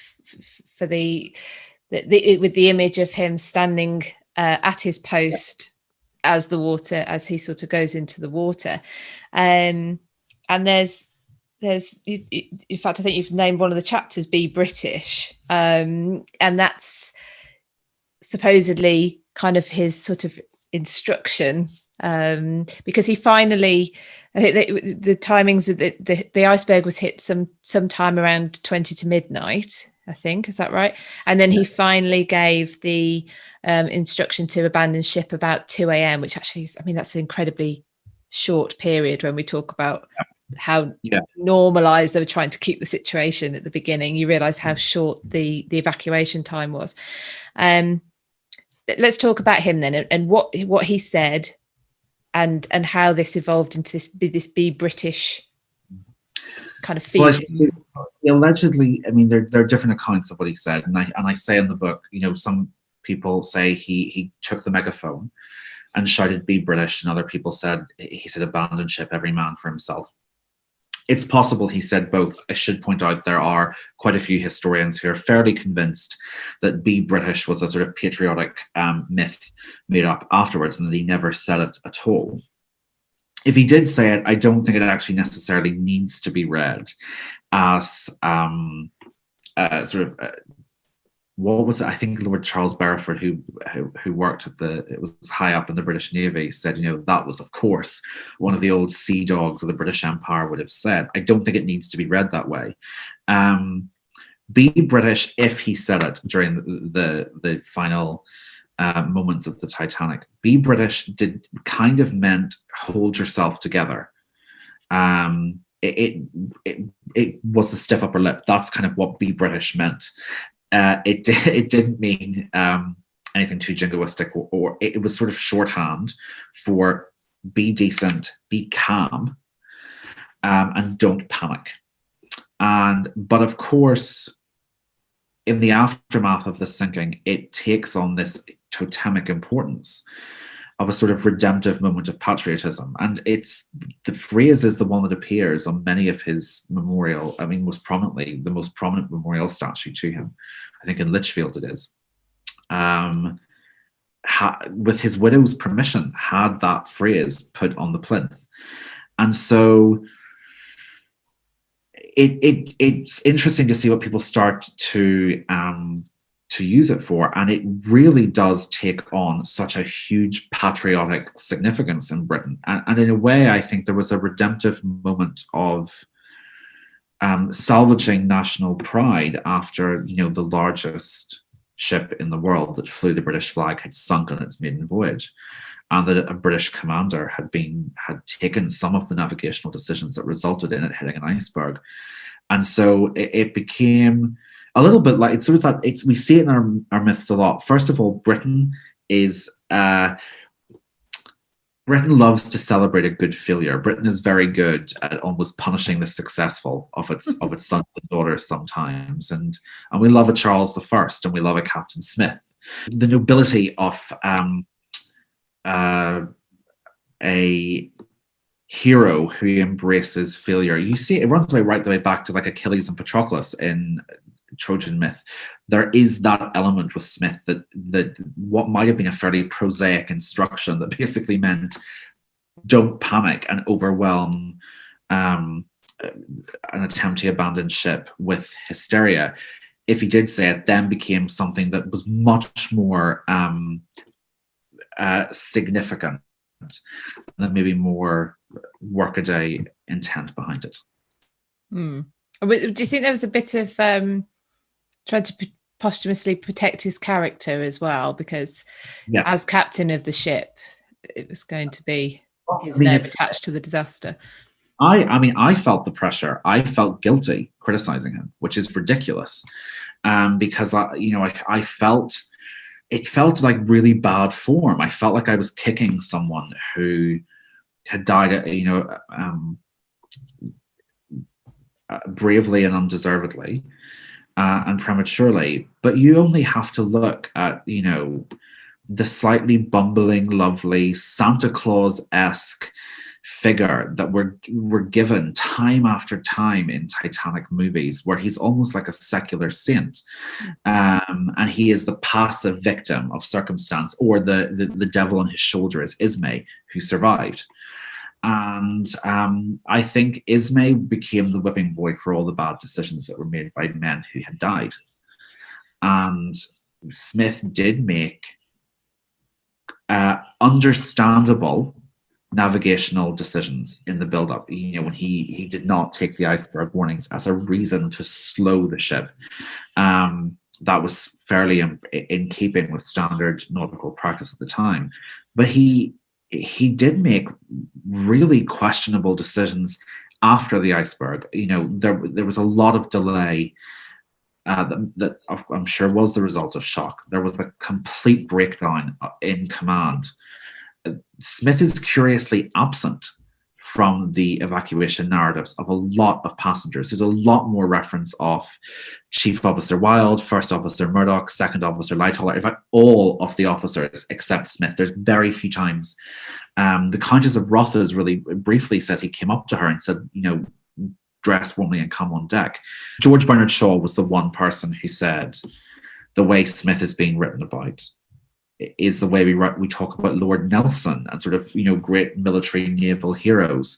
for with the image of him standing at his post as he sort of goes into the water. And there's in fact, I think you've named one of the chapters "Be British," and that's supposedly kind of his sort of instruction, because he finally I think the timings of the iceberg was hit sometime around 20 to midnight, I think. Is that right? And then he finally gave the instruction to abandon ship about 2 a.m., which actually is, I mean, that's an incredibly short period when we talk about how normalized they were trying to keep the situation at the beginning. You realize how short the evacuation time was. Let's talk about him then, and what he said, and how this evolved into this be British kind of feeling. Well, allegedly, I mean, there are different accounts of what he said, and I say in the book, you know, some people say he took the megaphone and shouted "Be British," and other people said he said "Abandon ship, every man for himself." It's possible he said both. I should point out there are quite a few historians who are fairly convinced that "Be British" was a sort of patriotic myth made up afterwards, and that he never said it at all. If he did say it, I don't think it actually necessarily needs to be read as what was it? I think Lord Charles Berriford, who worked at it was high up in the British Navy, said, you know, that was, of course, one of the old sea dogs of the British Empire would have said. I don't think it needs to be read that way. Be British, if he said it during the final moments of the Titanic, be British did kind of meant hold yourself together. It was the stiff upper lip. That's kind of what be British meant. It didn't mean anything too jingoistic, or it was sort of shorthand for be decent, be calm, and don't panic. But of course, in the aftermath of the sinking, it takes on this totemic importance of a sort of redemptive moment of patriotism. And the phrase is the one that appears on many of his memorial, I mean, most prominently, the most prominent memorial statue to him, I think in Lichfield it is, with his widow's permission, had that phrase put on the plinth. And so it's interesting to see what people start to use it for, and it really does take on such a huge patriotic significance in Britain. And in a way, I think there was a redemptive moment of salvaging national pride after, you know, the largest ship in the world that flew the British flag had sunk on its maiden voyage, and that a British commander had taken some of the navigational decisions that resulted in it hitting an iceberg. And so it became a little bit like, it's sort of that, we see it in our myths a lot. First of all, Britain loves to celebrate a good failure. Britain is very good at almost punishing the successful of its sons and daughters sometimes, and we love a Charles I, and we love a Captain Smith. The nobility of a hero who embraces failure. You see, it runs right the way back to like Achilles and Patroclus in Trojan myth. There is that element with Smith that what might have been a fairly prosaic instruction that basically meant don't panic and overwhelm an attempt to abandon ship with hysteria. If he did say it, then became something that was much more significant and maybe more workaday intent behind it. Do you think there was a bit of trying to posthumously protect his character as well, because as captain of the ship, it was going to be his name attached to the disaster? I felt the pressure. I felt guilty criticizing him, which is ridiculous, because I felt it felt like really bad form. I felt like I was kicking someone who had died, bravely and undeservedly and prematurely. But you only have to look at, the slightly bumbling, lovely Santa Claus-esque figure that we're given time after time in Titanic movies, where he's almost like a secular saint, and he is the passive victim of circumstance, or the devil on his shoulder is Ismay, who survived. And I think Ismay became the whipping boy for all the bad decisions that were made by men who had died. And Smith did make understandable navigational decisions in the build-up. When he did not take the iceberg warnings as a reason to slow the ship. That was fairly in keeping with standard nautical practice at the time. But he did make really questionable decisions after the iceberg. There was a lot of delay that I'm sure was the result of shock. There was a complete breakdown in command. Smith is curiously absent from the evacuation narratives of a lot of passengers. There's a lot more reference of Chief Officer Wilde, First Officer Murdoch, Second Officer Lightoller. In fact, all of the officers except Smith. There's very few times. The Countess of Rothes really briefly says he came up to her and said, dress warmly and come on deck. George Bernard Shaw was the one person who said the way Smith is being written about is the way we talk about Lord Nelson and sort of, great military naval heroes.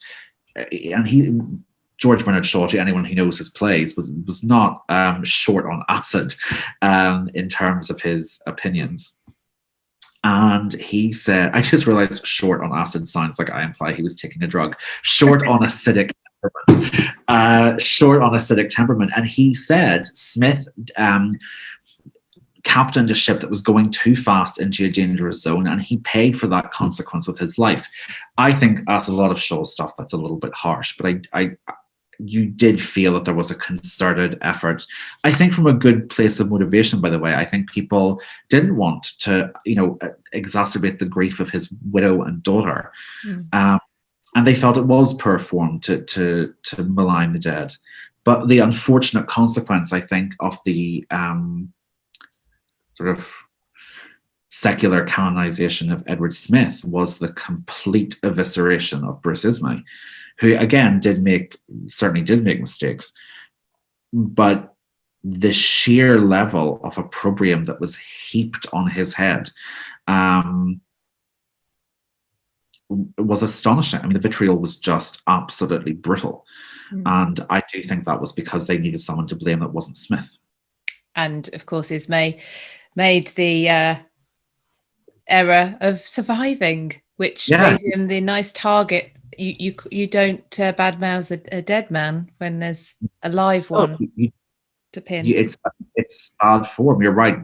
And George Bernard Shaw, to anyone who knows his plays, was not short on acid in terms of his opinions. And he said, I just realized short on acid sounds like I imply he was taking a drug. Short on acidic temperament. And he said Smith captained a ship that was going too fast into a dangerous zone, and he paid for that consequence with his life. I think, as a lot of Shaw's stuff, that's a little bit harsh, but you did feel that there was a concerted effort. I think from a good place of motivation, by the way. I think people didn't want to, exacerbate the grief of his widow and daughter. And they felt it was poor form to malign the dead. But the unfortunate consequence, I think, of the sort of secular canonization of Edward Smith was the complete evisceration of Bruce Ismay, who again certainly did make mistakes, but the sheer level of opprobrium that was heaped on his head was astonishing. I mean, the vitriol was just absolutely brutal. And I do think that was because they needed someone to blame that wasn't Smith. And of course, Ismay made the error of surviving, which made him the nice target. You don't badmouth a dead man when there's a live one to pin. It's bad form. You're right.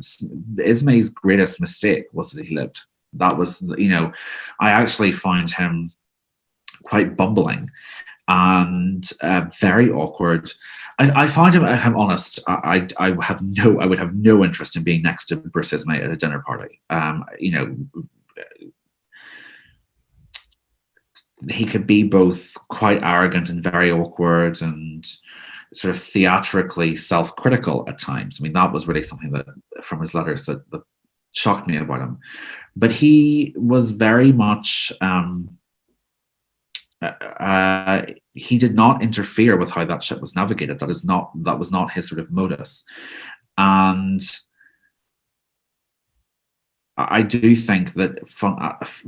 Ismay's greatest mistake was that he lived. That was, I actually find him quite bumbling and very awkward. I find him, if I'm honest, I would have no interest in being next to Bruce Ismay at a dinner party. He could be both quite arrogant and very awkward and sort of theatrically self-critical at times. I mean, that was really something that, from his letters, that shocked me about him. But he was very much... he did not interfere with how that ship was navigated. That was not his sort of modus. And I do think that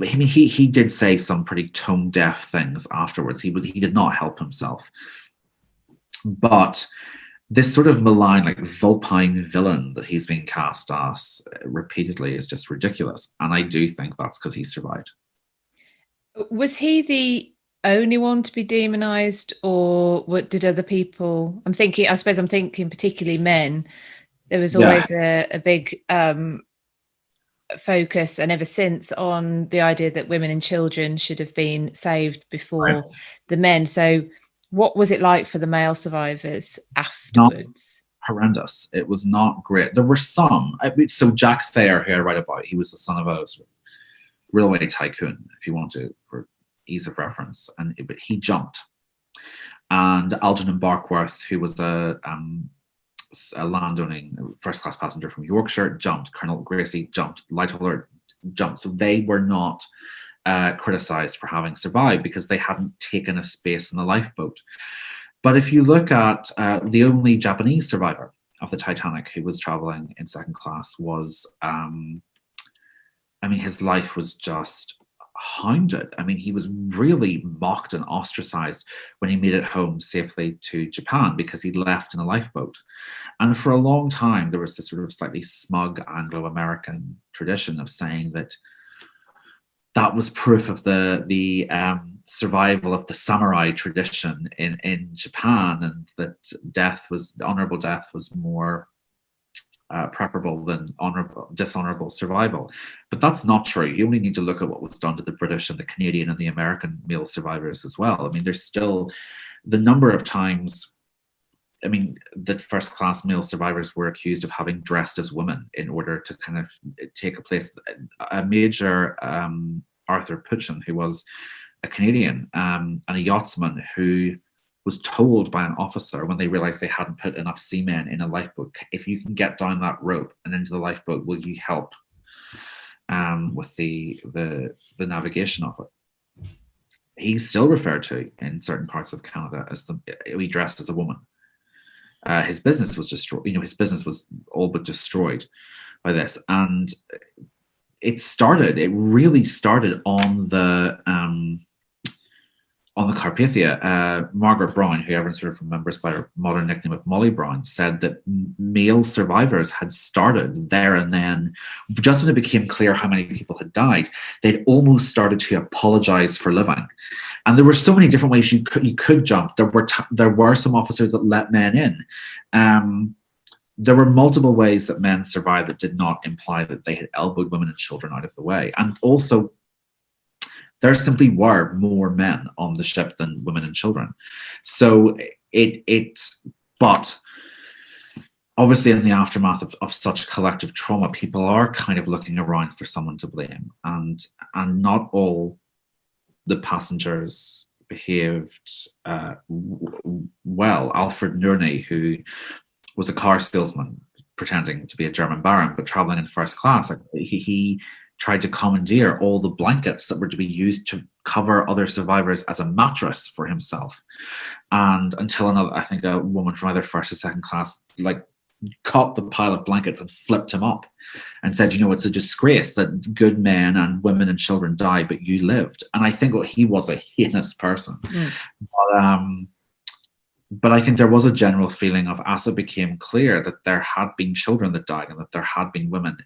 he did say some pretty tone deaf things afterwards. He did not help himself. But this sort of malign, like vulpine villain that he's been cast as repeatedly is just ridiculous. And I do think that's because he survived. Was he the only one to be demonized, or what did other people? I'm thinking particularly men. There was always a big focus, and ever since, on the idea that women and children should have been saved before the men. So what was it like for the male survivors afterwards? Not horrendous. It was not great. There were some. So Jack Thayer, who I write about, he was the son of a railway tycoon, if you want to, for ease of reference, but he jumped. And Algernon Barkworth, who was a landowning first-class passenger from Yorkshire, jumped. Colonel Gracie jumped. Lightoller jumped. So they were not criticised for having survived because they hadn't taken a space in the lifeboat. But if you look at the only Japanese survivor of the Titanic who was travelling in second class was, his life was just hounded. I mean, he was really mocked and ostracized when he made it home safely to Japan because he'd left in a lifeboat. And for a long time, there was this sort of slightly smug Anglo-American tradition of saying that that was proof of the survival of the samurai tradition in Japan, and that honorable death was more preferable than dishonorable survival. But that's not true. You only need to look at what was done to the British and the Canadian and the American male survivors as well. I mean, there's still the number of times, I mean, that first class male survivors were accused of having dressed as women in order to kind of take a place. A major, Arthur Putchin, who was a Canadian, and a yachtsman who was told by an officer when they realized they hadn't put enough seamen in a lifeboat, if you can get down that rope and into the lifeboat, will you help with the navigation of it? He's still referred to in certain parts of Canada as he dressed as a woman. His business was destroyed. His business was all but destroyed by this, and it really started on the Carpathia. Margaret Brown, who everyone sort of remembers by her modern nickname of Molly Brown, said that male survivors had started there and then, just when it became clear how many people had died, they'd almost started to apologize for living. And there were so many different ways you could jump. There were some officers that let men in. There were multiple ways that men survived that did not imply that they had elbowed women and children out of the way. And also, there simply were more men on the ship than women and children. So but obviously in the aftermath of such collective trauma, people are kind of looking around for someone to blame. And not all the passengers behaved well. Alfred Nurney, who was a car salesman pretending to be a German baron, but traveling in first class, he tried to commandeer all the blankets that were to be used to cover other survivors as a mattress for himself. And until a woman from either first or second class, caught the pile of blankets and flipped him up and said, it's a disgrace that good men and women and children died, but you lived. And I think he was a heinous person. But I think there was a general feeling of, as it became clear that there had been children that died and that there had been women,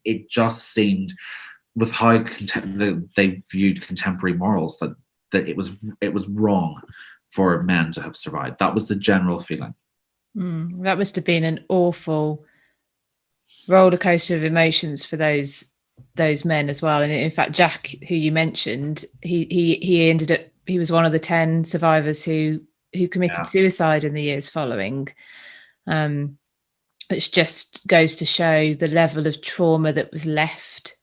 it just seemed, with how they viewed contemporary morals, that it was wrong for men to have survived. That was the general feeling. That must have been an awful roller coaster of emotions for those men as well. And in fact, Jack, who you mentioned, he ended up, he was one of the 10 survivors who committed suicide in the years following, which just goes to show the level of trauma that was left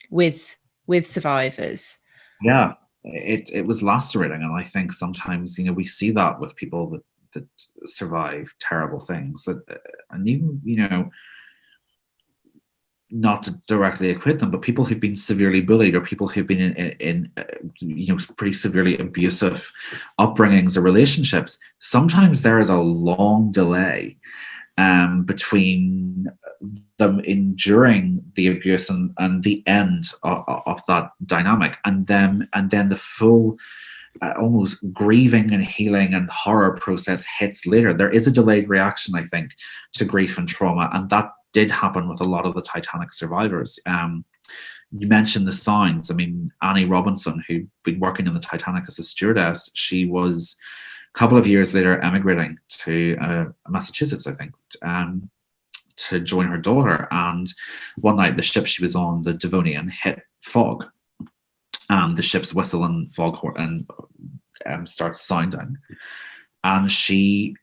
with survivors. Yeah, it was lacerating, and I think sometimes we see that with people that survive terrible things, and even not to directly equate them, but people who've been severely bullied, or people who've been in pretty severely abusive upbringings or relationships, sometimes there is a long delay between them enduring the abuse and the end of that dynamic, and then the full almost grieving and healing and horror process hits later. There is a delayed reaction, I think, to grief and trauma, and that did happen with a lot of the Titanic survivors. You mentioned the sounds. I mean, Annie Robinson, who'd been working in the Titanic as a stewardess, she was a couple of years later emigrating to Massachusetts, I think, to join her daughter. And one night, the ship she was on, the Devonian, hit fog, and the ship's whistle and foghorn starts sounding, and she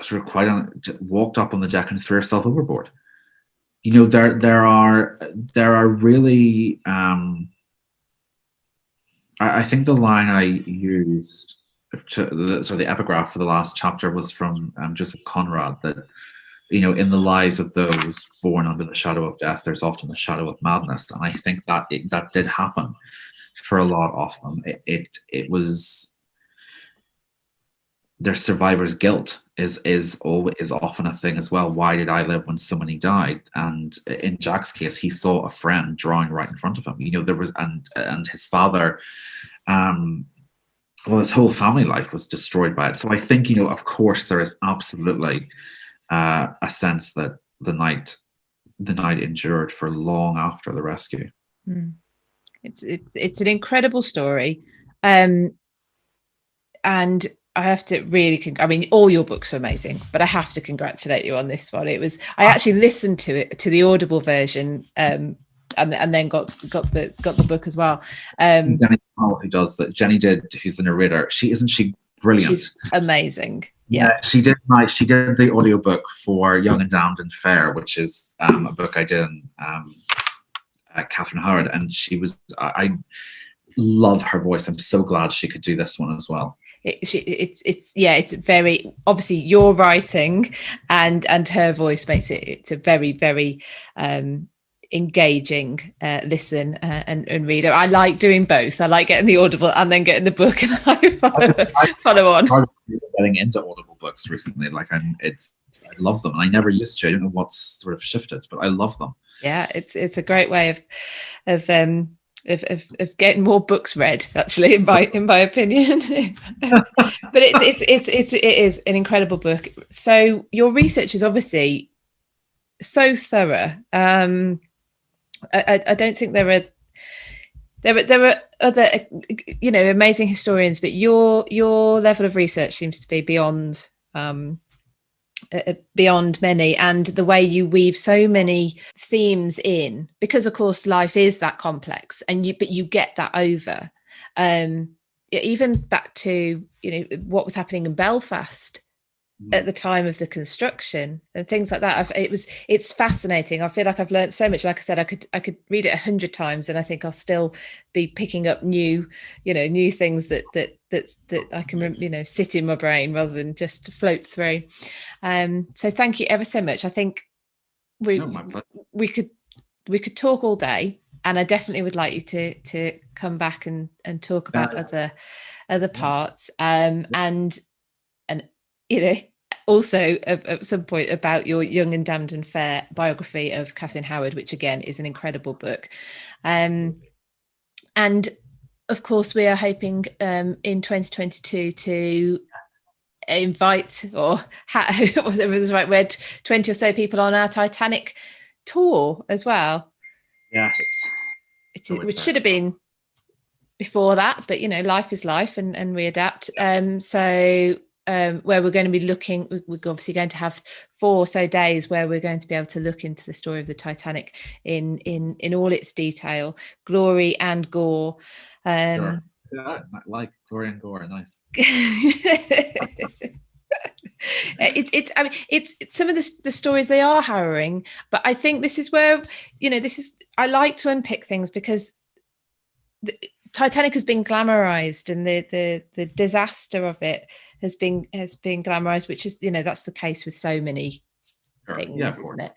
sort of walked up on the deck and threw herself overboard. There are really I think the line I used the epigraph for the last chapter was from Joseph Conrad, that in the lives of those born under the shadow of death, there's often the shadow of madness. And I think that that did happen for a lot of them. It was their survivor's guilt is often a thing as well. Why did I live when so many died? And in Jack's case, he saw a friend drown right in front of him. There was and his father, his whole family life was destroyed by it. So I think of course there is absolutely a sense that the night endured for long after the rescue. It's an incredible story, and I have to really, I mean, all your books are amazing, but I have to congratulate you on this one. I actually listened to the Audible version, and then got the book as well. Jenny, who does that? Jenny did, who's the narrator. Isn't she brilliant? She's amazing. Yeah, she did the audiobook for Young and Damned and Fair, which is a book I did in Catherine Howard, and I love her voice. I'm so glad she could do this one as well. It's very, obviously your writing and her voice makes it's a very, very engaging listen and read. I like doing both. I like getting the Audible and then getting the book, and I follow on. I'm getting into Audible books recently. I love them. I never used to. I don't know what's sort of shifted, but I love them. Yeah, it's a great way of getting more books read, actually, in my opinion. But it is an incredible book. So your research is obviously so thorough. I don't think there are other amazing historians, but your level of research seems to be beyond many, and the way you weave so many themes in, because of course life is that complex, but you get that over, even back to what was happening in Belfast at the time of the construction and things like that. It's fascinating. I feel like I've learned so much. Like I said, I could read it 100 times and I think I'll still be picking up new things that I can sit in my brain rather than just float through. So thank you ever so much. I think we could talk all day, and I definitely would like you to come back and talk about other parts, and also at some point about your Young and Damned and Fair biography of Catherine Howard, which again is an incredible book. And of course we are hoping in 2022 to invite, or whatever was the right word, 20 or so people on our Titanic tour as well. Yes. Which should have been before that, but life is life, and we adapt. Where we're going to be looking, we're obviously going to have 4 or so days where we're going to be able to look into the story of the Titanic in all its detail, glory and gore. Sure. Yeah, like glory and gore, nice. It's some of the stories, they are harrowing, but I think this is where I like to unpick things, because Titanic has been glamorized, and the disaster of it has been glamorized, which is that's the case with so many things, isn't it?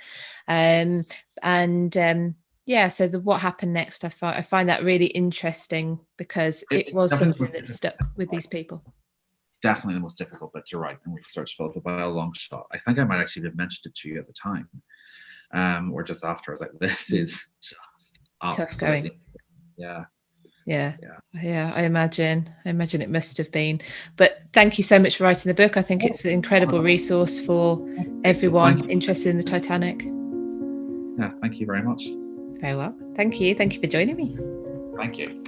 So what happened next, I find that really interesting, because it was something that stuck with these people. Definitely the most difficult bit to write and research, Philippa, by a long shot. I think I might actually have mentioned it to you at the time, or just after. I was like, this is just tough going. Yeah, I imagine it must have been. But thank you so much for writing the book. I think it's an incredible resource for everyone interested in the Titanic. Yeah, thank you very much. Very well. Thank you for joining me. Thank you.